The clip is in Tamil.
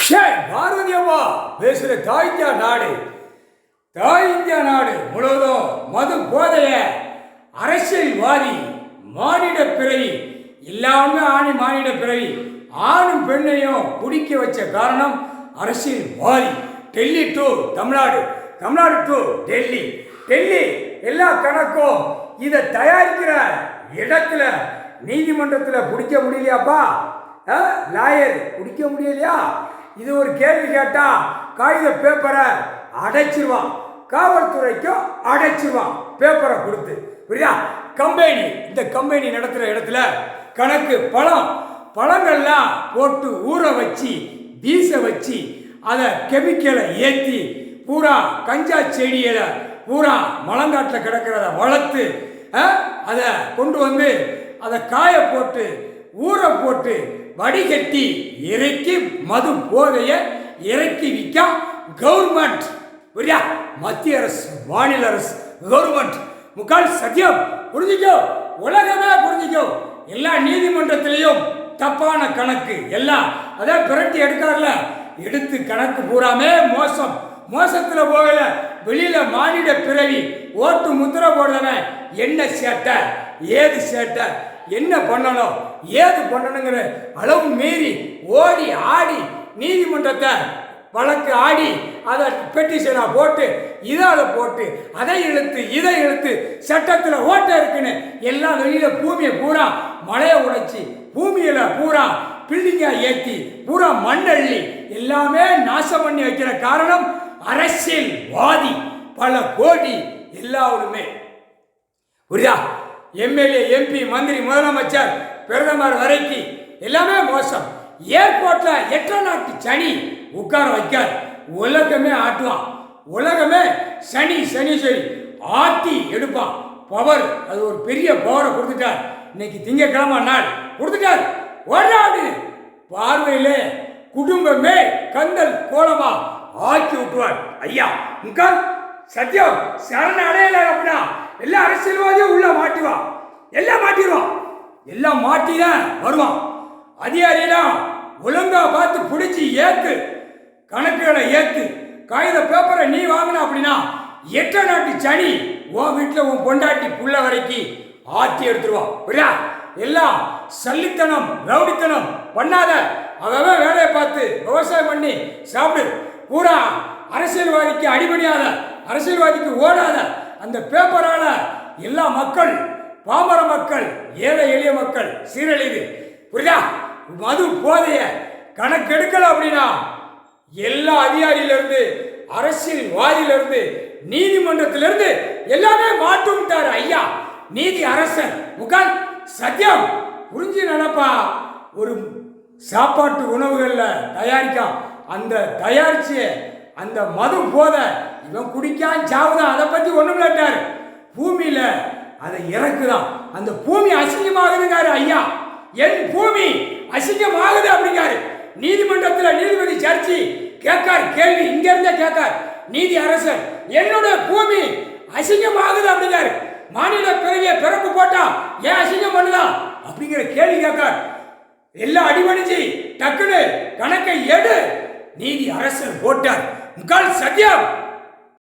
பாரதி அம்மா பேசுகிற தாய் இந்தியா நாடு முழுவதும் மது போதைய அரசியல்வாதி மானிட பிறவி இல்லாம மானிட பிறவி ஆணும் பெண்ணையும் குடிக்க வச்ச காரணம் அரசியல்வாதி. டெல்லி டு தமிழ்நாடு, தமிழ்நாடு டு டெல்லி, டெல்லி எல்லா கணக்கும் இதை தயாரிக்கிற இடத்துல நீதிமன்றத்தில் பிடிக்க முடியலையாப்பா, லாயர் பிடிக்க முடியலையா? இது ஒரு கேள்வி கேட்டா காகித பேப்பரை அடைச்சிருவான், காவல்துறைக்கும் அடைச்சிருவான் பேப்பரை கொடுத்து. புரியுதா? கம்பெனி, இந்த கம்பெனி நடத்துகிற இடத்துல கணக்கு பழங்கள்லாம் போட்டு ஊற வச்சு வீச வச்சு அதை கெமிக்கலை ஏற்றி பூரா கஞ்சா செடியில் பூரா மலங்காட்டில் கிடக்கிறத வளர்த்து அதை கொண்டு வந்து அதை காய போட்டு ஊற போட்டு வடிகட்டி இறக்கி மது போதைய இறக்கி விற்க கவர்மெண்ட். புரியா? மத்திய அரசு, மாநில அரசு, கவர்மெண்ட் முக்கால் சத்தியம். புரிஞ்சுக்கோ, உலகமே புரிஞ்சுக்கோ. எல்லா நீதிமன்றத்திலையும் தப்பான கணக்கு எல்லாம் அதான் பிரட்டி எடுக்கார்ல, எடுத்து கணக்கு பூராமே மோசத்துல போகல. வெளியில மானிட பிறவி ஓட்டு முத்திரை போடுறவன் என்ன சேட்டை ஏது சேட்டை என்ன பண்ணணும் ஏது பண்ணணுங்கிற அளவு மீறி ஓடி ஆடி நீதிமன்றத்தை வழக்கு ஆடி அதை பெட்டிஷனா போட்டு இதை போட்டு அதை இதை இழுத்து சட்டத்தில் ஓட்ட இருக்குன்னு எல்லாம் வெளியில பூமியை பூரா மழையை உடைச்சி பூமியில பூரா பில்டிங்கா ஏற்றி பூரா மண்ணள்ளி எல்லாமே நாசம் பண்ணி வைக்கிற காரணம் அரசியல்வாதி. பல கோடி எல்லாருமே. புரியுதா? எம்எல்ஏ, எம்பி, மந்திரி, முதலமைச்சர், பிரதமர் வரைக்கும் எல்லாமே மோசம். ஏர்போர்ட்ல 8 நாட்டு சனி உட்கார வைக்கார், உலகமே ஆட்டுவான். உலகமே சனி ஆட்டி எடுப்பான். பவர், அது ஒரு பெரிய பவரை கொடுத்துட்டார். இன்னைக்கு திங்கக்கிழமை நாள் கொடுத்துட்டார். ஓடாடு பார்வையிலே குடும்பமே கந்தல் கோலமா ஆக்கி விட்டுவார். ஐயா முக்கால் சத்தியம் சரண அடையல அப்படின்னா எல்லா அரசியல்வாதியும் உள்ள மாட்டுவான், எல்லாம் மாட்டிடுவான், எல்லாம் மாட்டிதான் வருவான். அதிகாரிலாம் ஒழுங்கா பார்த்து பிடிச்சி ஏத்து, கணக்குகளை ஏத்து, காகித பேப்பரை நீ வாங்கின அப்படின்னா 8 நாட்டு சனி உன் வீட்டில் உன் பொண்டாட்டி புள்ள வரைக்கும் ஆட்டி எடுத்துருவான். புரியா? எல்லாம் சல்லித்தனம் ரவுடித்தனம் பண்ணாத, அவன் வேலையை பார்த்து விவசாயம் பண்ணி சாப்பிடு. பூரா அரசியல்வாதிக்கு அடிபணியாத, அரசியல்வாதிக்கு ஓடாத அந்த பேப்பரால எல்லா மக்கள், பாமர மக்கள், ஏழை எளிய மக்கள் சீரழிது. புரியுதா? மது போதைய கணக்கெடுக்கல அப்படின்னா எல்லா அதிகாரியிலிருந்து அரசியல்வாதியிலிருந்து நீதிமன்றத்திலிருந்து எல்லாமே மாட்டுட்டாரு. ஐயா நீதி அரசன் முகால் சத்தியம். புரிஞ்சு நினைப்பா. ஒரு சாப்பாட்டு உணவுகள்ல தயாரிக்கான், அந்த தயாரிச்சு அந்த மது போத இவன் குடிக்கான் சாவுதான், அதை பத்தி ஒண்ணும் இல்லாட்டாரு. பூமியில அதை இறக்குதான், அந்த பூமி அசிங்கமாகுதுங்காரு. ஐயா என் பூமி அசிங்கமாகுது அப்படிங்காரு. நீதிமன்றத்தில் நீதிபதி சர்ச்சி கேட்கார் கேள்வி, இங்க இருந்தே கேட்கார் நீதி அரசர், என்னோட பூமி அசிங்கமாகுது அப்படிங்காரு. மாநில பிறவிய பிறப்பு போட்டா ஏன் அசிங்கம் பண்ணுதான் அப்படிங்கிற கேள்வி கேட்கார். எல்லாம் அடிபணிச்சு டக்குன்னு கணக்கை எடு நீதி அரசர் போட்டார். முக்கால் சத்தியம்.